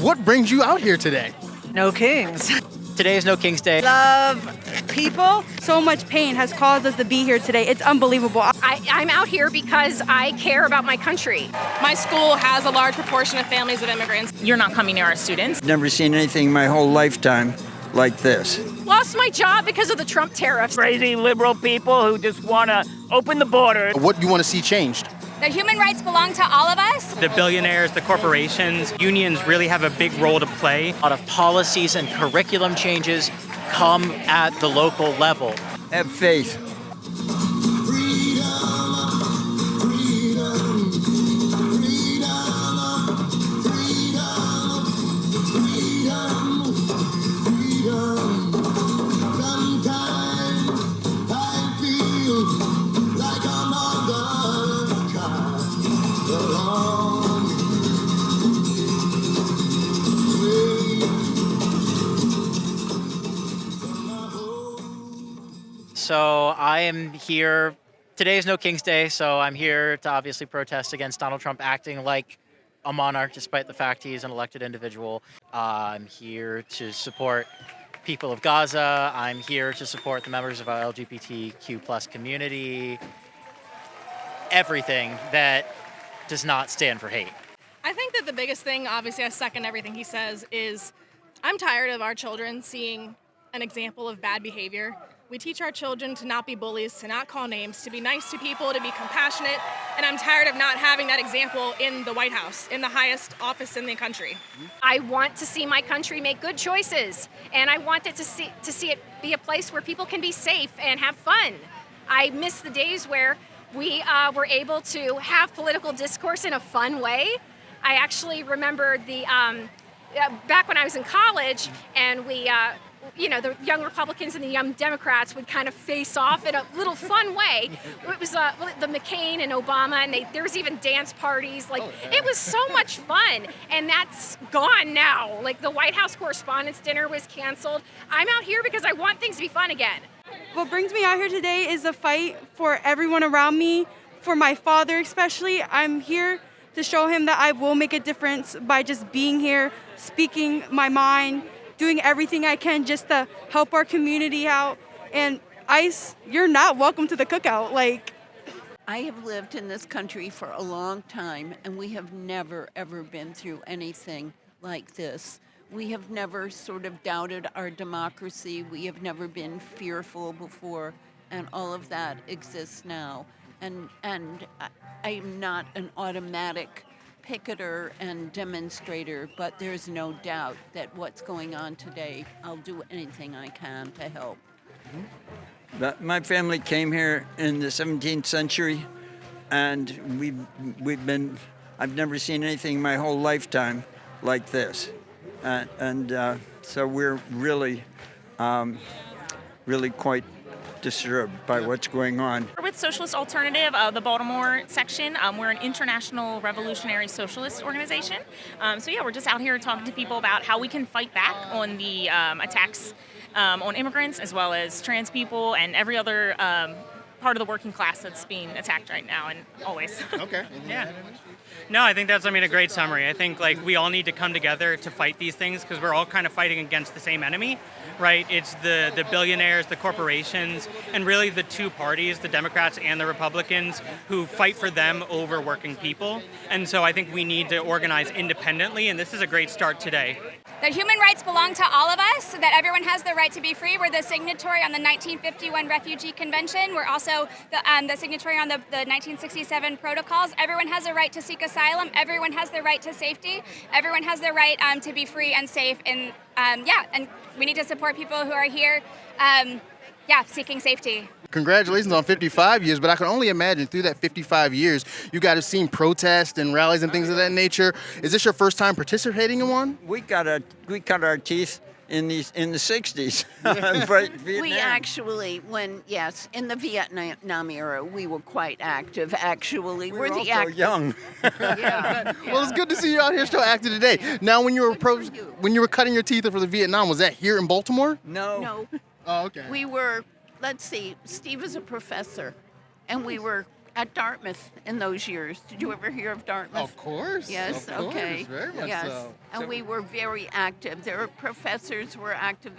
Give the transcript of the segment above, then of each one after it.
What brings you out here today? No kings. Today is No King's Day. Love people. So much pain has caused us to be here today. It's unbelievable. I'm out here because I care about my country. My school has a large proportion of families of immigrants. You're not coming near our students. Never seen anything my whole lifetime like this. Lost my job because of the Trump tariffs. Crazy liberal people who just want to open the border. What do you want to see changed? That human rights belong to all of us. The billionaires, the corporations, unions really have a big role to play. A lot of policies and curriculum changes come at the local level. Have faith. So I am here, today is No King's Day, so I'm here to obviously protest against Donald Trump acting like a monarch despite the fact he's an elected individual. I'm here to support people of Gaza. I'm here to support the members of our LGBTQ plus community. Everything that does not stand for hate. I think that the biggest thing, obviously I second everything he says, is I'm tired of our children seeing an example of bad behavior. We teach our children to not be bullies, to not call names, to be nice to people, to be compassionate, and I'm tired of not having that example in the White House, in the highest office in the country. I want to see my country make good choices, and I want it to see it be a place where people can be safe and have fun. I miss the days where we were able to have political discourse in a fun way. I actually remember the back when I was in college, and we. The young Republicans and the young Democrats would kind of face off in a little fun way. It was the McCain and Obama, and there was even dance parties. It was so much fun, and that's gone now. Like, the White House Correspondents' Dinner was canceled. I'm out here because I want things to be fun again. What brings me out here today is the fight for everyone around me, for my father especially. I'm here to show him that I will make a difference by just being here, speaking my mind, doing everything I can just to help our community out. And ICE, you're not welcome to the cookout. I have lived in this country for a long time, and we have never, ever been through anything like this. We have never sort of doubted our democracy. We have never been fearful before, and all of that exists now. And I am not an automatic picketer and demonstrator, but there's no doubt that what's going on today, I'll do anything I can to help. My family came here in the 17th century, and I've never seen anything my whole lifetime like this. So we're really quite disturbed by what's going on. We're with Socialist Alternative, the Baltimore section. We're an international revolutionary socialist organization. We're just out here talking to people about how we can fight back on the attacks on immigrants, as well as trans people and every other part of the working class that's being attacked right now and always. Okay. Yeah. No, I think that's a great summary. I think we all need to come together to fight these things because we're all kind of fighting against the same enemy, right? It's the billionaires, the corporations, and really the two parties, the Democrats and the Republicans, who fight for them over working people. And so I think we need to organize independently, and this is a great start today. That human rights belong to all of us, that everyone has the right to be free. We're the signatory on the 1951 Refugee Convention. We're also the signatory on the 1967 protocols. Everyone has a right to seek asylum. Everyone has the right to safety. Everyone has the right to be free and safe. And and we need to support people who are here, seeking safety. Congratulations on 55 years, but I can only imagine through that 55 years, you guys have seen protests and rallies and things of that nature. Is this your first time participating in one? We cut our teeth in the 60s. We actually, in the Vietnam era, we were quite active. Actually, we're also young. Yeah. Well, it's good to see you out here still active today. Now, when you were cutting your teeth for the Vietnam, was that here in Baltimore? No. Oh, okay. We were. Let's see, Steve is a professor, and we were at Dartmouth in those years. Did you ever hear of Dartmouth? Of course. Yes, of course, okay. very much yes. so. And we were very active. There were professors were active,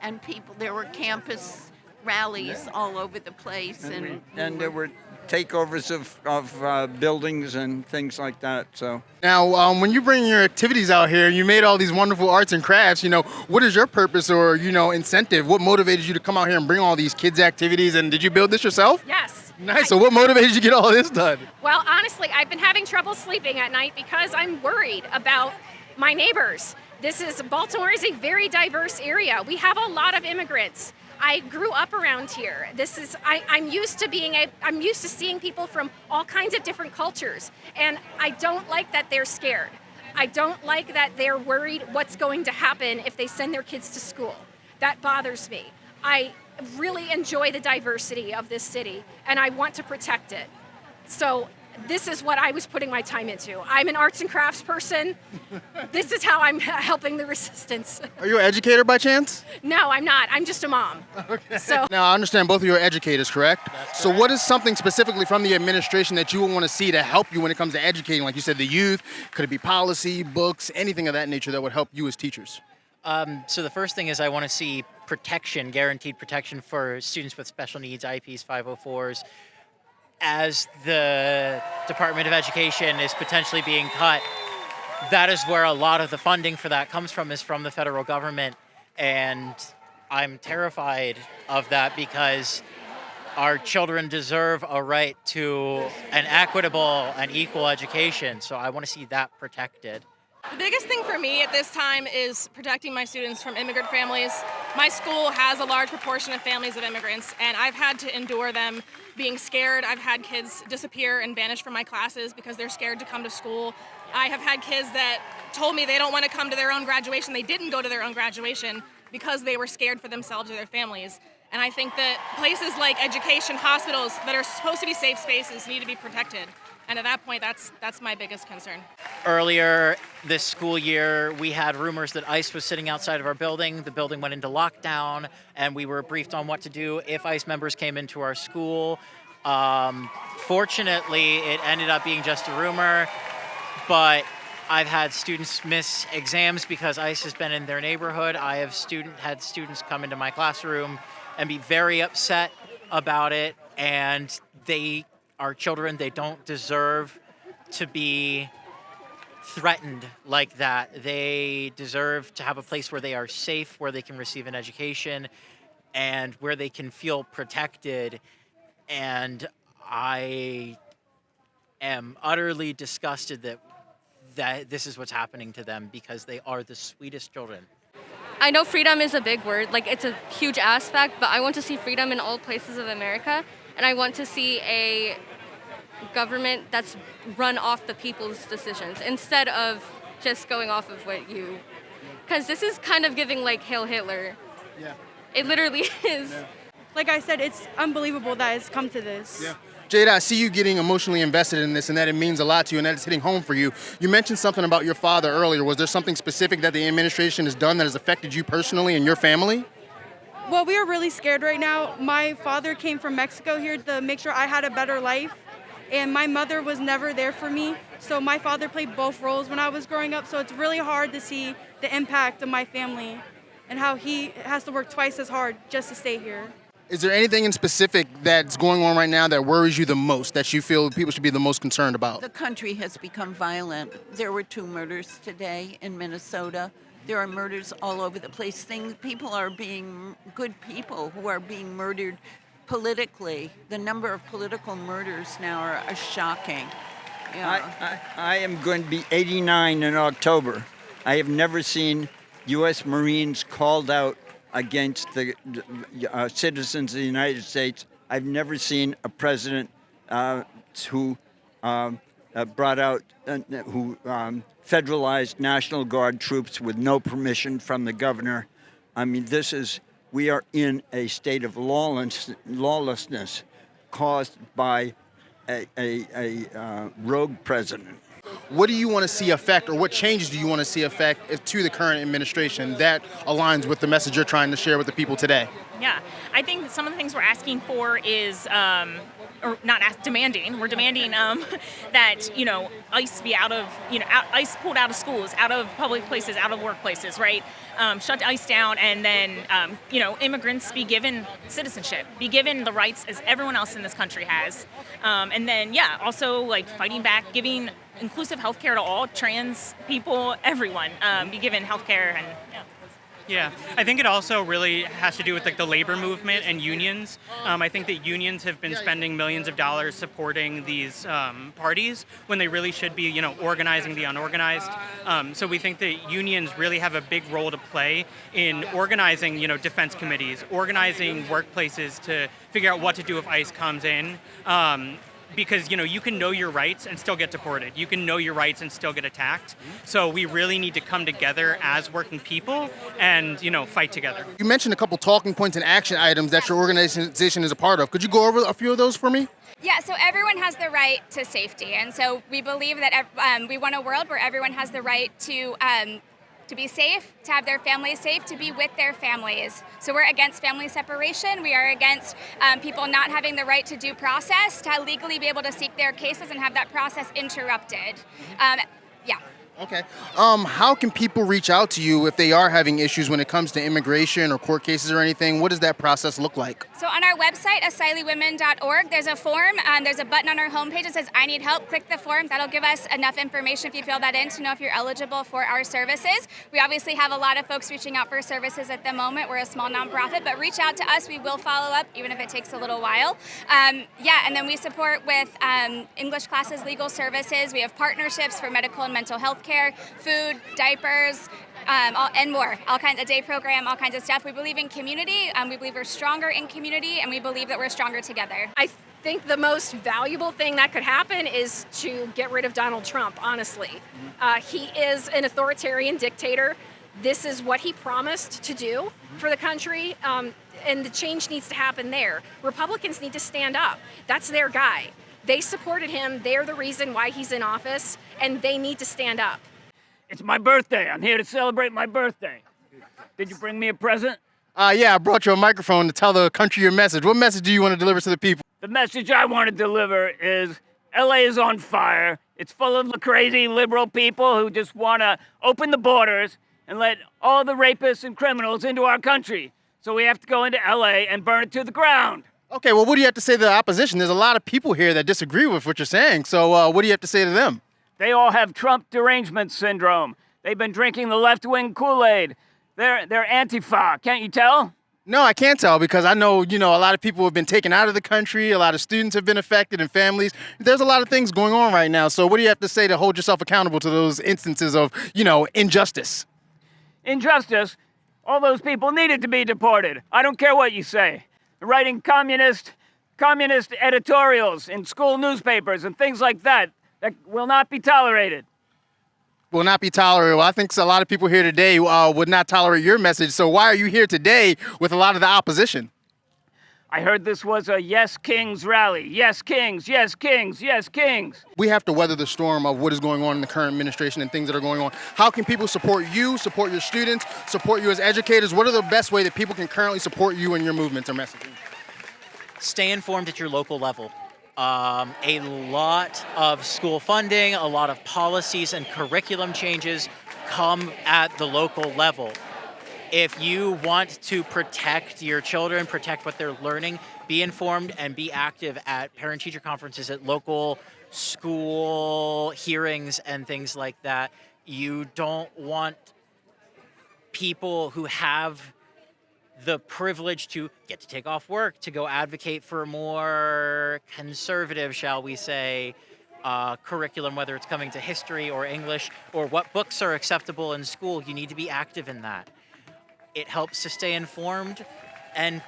and people. There were campus rallies all over the place, And there were takeovers of buildings and things like that. So Now, when you bring your activities out here, you made all these wonderful arts and crafts. What is your purpose or incentive? What motivated you to come out here and bring all these kids' activities? And did you build this yourself? Yes. Nice. So, what motivated you to get all this done? Well, honestly, I've been having trouble sleeping at night because I'm worried about my neighbors. Baltimore is a very diverse area. We have a lot of immigrants. I grew up around here. I'm used to seeing people from all kinds of different cultures, and I don't like that they're scared. I don't like that they're worried what's going to happen if they send their kids to school. That bothers me. I really enjoy the diversity of this city, and I want to protect it. So this is what I was putting my time into. I'm an arts and crafts person. This is how I'm helping the resistance. Are you an educator by chance? No, I'm not. I'm just a mom. Okay. So Now, I understand both of you are educators, correct? So what is something specifically from the administration that you would want to see to help you when it comes to educating? Like you said, the youth, could it be policy, books, anything of that nature that would help you as teachers? So the first thing is I want to see protection, guaranteed protection for students with special needs, IEPs, 504s. As the Department of Education is potentially being cut, that is where a lot of the funding for that comes from, is from the federal government. And I'm terrified of that because our children deserve a right to an equitable and equal education. So I want to see that protected. The biggest thing for me at this time is protecting my students from immigrant families. My school has a large proportion of families of immigrants, and I've had to endure them being scared. I've had kids disappear and vanish from my classes because they're scared to come to school. I have had kids that told me they don't want to come to their own graduation. They didn't go to their own graduation because they were scared for themselves or their families. And I think that places like education, hospitals that are supposed to be safe spaces need to be protected. And at that point, that's my biggest concern. Earlier this school year, we had rumors that ICE was sitting outside of our building. The building went into lockdown, and we were briefed on what to do if ICE members came into our school. Fortunately, it ended up being just a rumor, but I've had students miss exams because ICE has been in their neighborhood. I have had students come into my classroom and be very upset about it, and they are children. They don't deserve to be threatened like that. They deserve to have a place where they are safe, where they can receive an education, and where they can feel protected. And I am utterly disgusted that this is what's happening to them, because they are the sweetest children. I know freedom is a big word, like it's a huge aspect, but I want to see freedom in all places of America, and I want to see a government that's run off the people's decisions instead of just going off of what you, because this is kind of giving like Hail Hitler. Yeah. It literally is. Yeah. Like I said, it's unbelievable that it's come to this. Yeah. Jada, I see you getting emotionally invested in this and that it means a lot to you and that it's hitting home for you. You mentioned something about your father earlier. Was there something specific that the administration has done that has affected you personally and your family? Well, we are really scared right now. My father came from Mexico here to make sure I had a better life, and my mother was never there for me. So my father played both roles when I was growing up, so it's really hard to see the impact of my family and how he has to work twice as hard just to stay here. Is there anything in specific that's going on right now that worries you the most, that you feel people should be the most concerned about? The country has become violent. There were 2 murders today in Minnesota. There are murders all over the place. Good people who are being murdered politically. The number of political murders now are shocking. Yeah. I am going to be 89 in October. I have never seen U.S. Marines called out against the citizens of the United States. I've never seen a president who federalized National Guard troops with no permission from the governor. I mean, we are in a state of lawlessness caused by a rogue president. What do you want to see affect, or what changes do you want to see affect to the current administration that aligns with the message you're trying to share with the people today? Yeah, I think some of the things we're asking for is, or not demanding. We're demanding that ICE be out of ICE pulled out of schools, out of public places, out of workplaces, right? Shut ICE down, and then immigrants be given citizenship, be given the rights as everyone else in this country has, and then also like fighting back, giving inclusive healthcare to all trans people, everyone, be given healthcare and. Yeah, I think it also really has to do with like the labor movement and unions. I think that unions have been spending millions of dollars supporting these parties when they really should be, organizing the unorganized. So we think that unions really have a big role to play in organizing, defense committees, organizing workplaces to figure out what to do if ICE comes in. Because you can know your rights and still get deported. You can know your rights and still get attacked. So we really need to come together as working people and fight together. You mentioned a couple talking points and action items that your organization is a part of. Could you go over a few of those for me? Yeah, so everyone has the right to safety, and so we believe that we want a world where everyone has the right to be safe, to have their families safe, to be with their families. So we're against family separation. We are against people not having the right to due process, to legally be able to seek their cases and have that process interrupted. Yeah. Okay. How can people reach out to you if they are having issues when it comes to immigration or court cases or anything? What does that process look like? So on our website, asyleewomen.org, there's a form. There's a button on our homepage that says, I need help. Click the form. That'll give us enough information if you fill that in to know if you're eligible for our services. We obviously have a lot of folks reaching out for services at the moment. We're a small nonprofit, but reach out to us. We will follow up, even if it takes a little while. And then we support with English classes, legal services. We have partnerships for medical and mental health care, food, diapers, and more. All kinds of day program, all kinds of stuff. We believe in community. We believe we're stronger in community, and we believe that we're stronger together. I think the most valuable thing that could happen is to get rid of Donald Trump, honestly. He is an authoritarian dictator. This is what he promised to do for the country, and the change needs to happen there. Republicans need to stand up. That's their guy. They supported him. They're the reason why he's in office, and they need to stand up. It's my birthday. I'm here to celebrate my birthday. Did you bring me a present? Yeah, I brought you a microphone to tell the country your message. What message do you want to deliver to the people? The message I want to deliver is LA is on fire. It's full of crazy liberal people who just want to open the borders and let all the rapists and criminals into our country. So we have to go into LA and burn it to the ground. Okay, well, what do you have to say to the opposition? There's a lot of people here that disagree with what you're saying. So what do you have to say to them? They all have Trump derangement syndrome. They've been drinking the left-wing Kool-Aid. They're Antifa, can't you tell? No, I can't tell because I know, a lot of people have been taken out of the country. A lot of students have been affected and families. There's a lot of things going on right now. So what do you have to say to hold yourself accountable to those instances of, injustice? Injustice? All those people needed to be deported. I don't care what you say. They're writing communist editorials in school newspapers and things like that will not be tolerated. Will not be tolerated. Well, I think a lot of people here today would not tolerate your message. So why are you here today with a lot of the opposition? I heard this was a Yes Kings rally. Yes Kings, yes Kings, yes Kings. We have to weather the storm of what is going on in the current administration and things that are going on. How can people support you, support your students, support you as educators? What are the best way that people can currently support you and your movements or messaging? Stay informed at your local level. A lot of school funding, a lot of policies and curriculum changes come at the local level. If you want to protect your children, protect what they're learning, be informed and be active at parent-teacher conferences, at local school hearings and things like that. You don't want people who have the privilege to get to take off work to go advocate for more conservative, shall we say, curriculum, whether it's coming to history or English or what books are acceptable in school. You need to be active in that. It helps to stay informed, and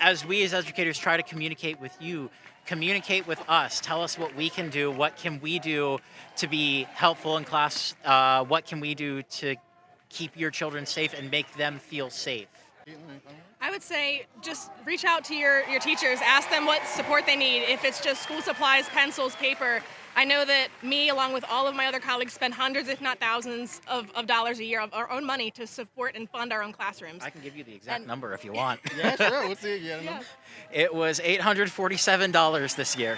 as we as educators try to communicate with you, communicate with us. Tell us what we can do. What can we do to be helpful in class? What can we do to keep your children safe and make them feel safe? I would say just reach out to your teachers, ask them what support they need. If it's just school supplies, pencils, paper. I know that me, along with all of my other colleagues, spend hundreds, if not thousands, of dollars a year of our own money to support and fund our own classrooms. I can give you the exact number if you want. Yeah, sure. Let's see. Yeah. It was $847 this year.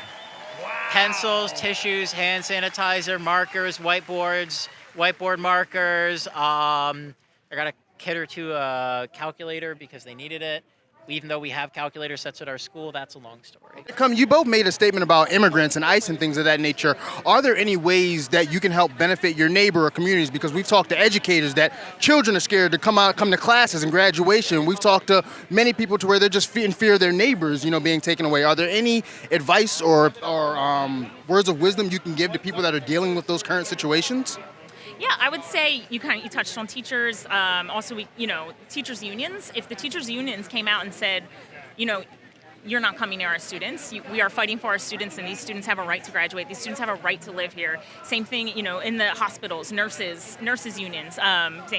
Wow. Pencils, tissues, hand sanitizer, markers, whiteboard markers. I got a kid or two a calculator because they needed it. Even though we have calculator sets at our school, that's a long story. You both made a statement about immigrants and ICE and things of that nature. Are there any ways that you can help benefit your neighbor or communities? Because we've talked to educators that children are scared to come to classes and graduation. We've talked to many people to where they're just in fear of their neighbors, being taken away. Are there any advice or words of wisdom you can give to people that are dealing with those current situations? Yeah, I would say you touched on teachers. Also, teachers unions. If the teachers unions came out and said, you're not coming near our students. We are fighting for our students, and these students have a right to graduate. These students have a right to live here. Same thing, in the hospitals, nurses unions,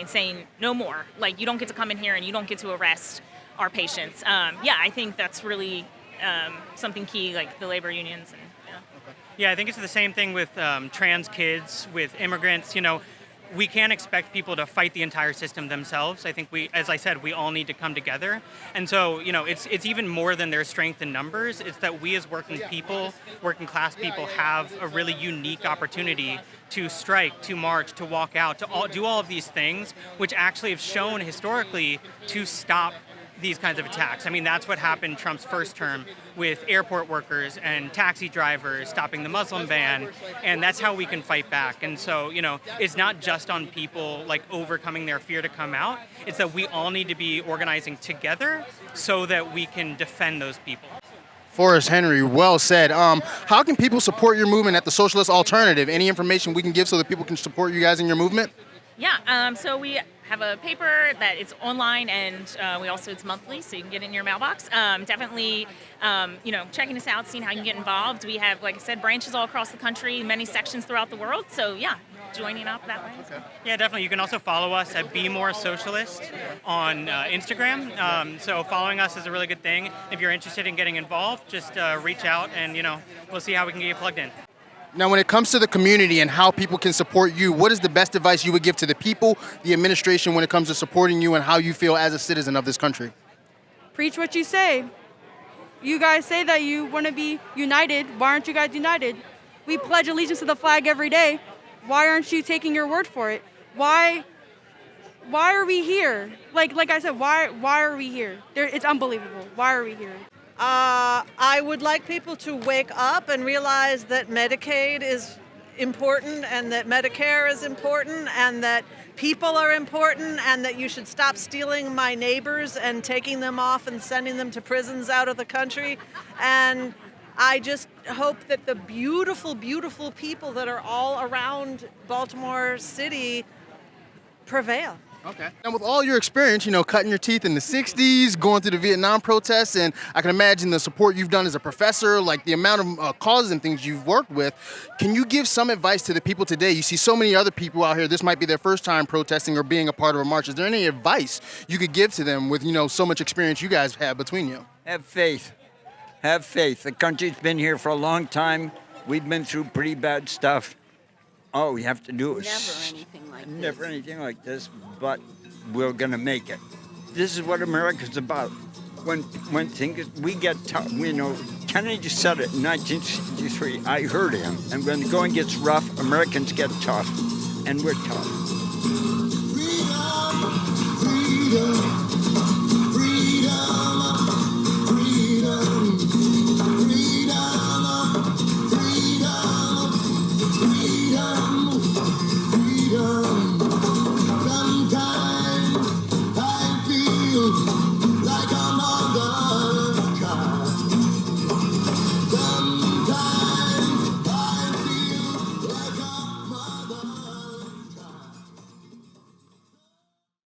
saying no more. Like, you don't get to come in here and you don't get to arrest our patients. I think that's really something key, like the labor unions. Yeah, I think it's the same thing with trans kids, with immigrants. We can't expect people to fight the entire system themselves. I think as I said, we all need to come together. And so, it's even more than their strength in numbers. It's that we as working class people have a really unique opportunity to strike, to march, to walk out, to do all of these things, which actually have shown historically to stop these kinds of attacks. I mean, that's what happened Trump's first term with airport workers and taxi drivers stopping the Muslim ban, and that's how we can fight back. And so, it's not just on people like overcoming their fear to come out. It's that we all need to be organizing together so that we can defend those people. Forrest Henry, well said. How can people support your movement at the Socialist Alternative? Any information we can give so that people can support you guys in your movement? Yeah, so we have a paper that is online, and it's monthly, so you can get it in your mailbox. Definitely, checking us out, seeing how you can get involved. We have, like I said, branches all across the country, many sections throughout the world. So yeah, joining up that way. Okay. Yeah, definitely. You can also follow us at Be More Socialist on Instagram. So following us is a really good thing. If you're interested in getting involved, just reach out, and we'll see how we can get you plugged in. Now, when it comes to the community and how people can support you, what is the best advice you would give to the people, the administration, when it comes to supporting you and how you feel as a citizen of this country? Preach what you say. You guys say that you want to be united. Why aren't you guys united? We pledge allegiance to the flag every day. Why aren't you taking your word for it? Why are we here? Like I said, why are we here? It's unbelievable. Why are we here? I would like people to wake up and realize that Medicaid is important, and that Medicare is important, and that people are important, and that you should stop stealing my neighbors and taking them off and sending them to prisons out of the country. And I just hope that the beautiful, beautiful people that are all around Baltimore City prevail. Okay. And with all your experience, cutting your teeth in the 60s, going through the Vietnam protests, and I can imagine the support you've done as a professor, like the amount of causes and things you've worked with, can you give some advice to the people today? You see so many other people out here, this might be their first time protesting or being a part of a march. Is there any advice you could give to them with, so much experience you guys have between you? Have faith. Have faith. The country's been here for a long time. We've been through pretty bad stuff. All we have to do is never anything like this, but we're going to make it. This is what America's about. When things, we get tough, Kennedy just said it in 1963. I heard him. And when the going gets rough, Americans get tough, and we're tough.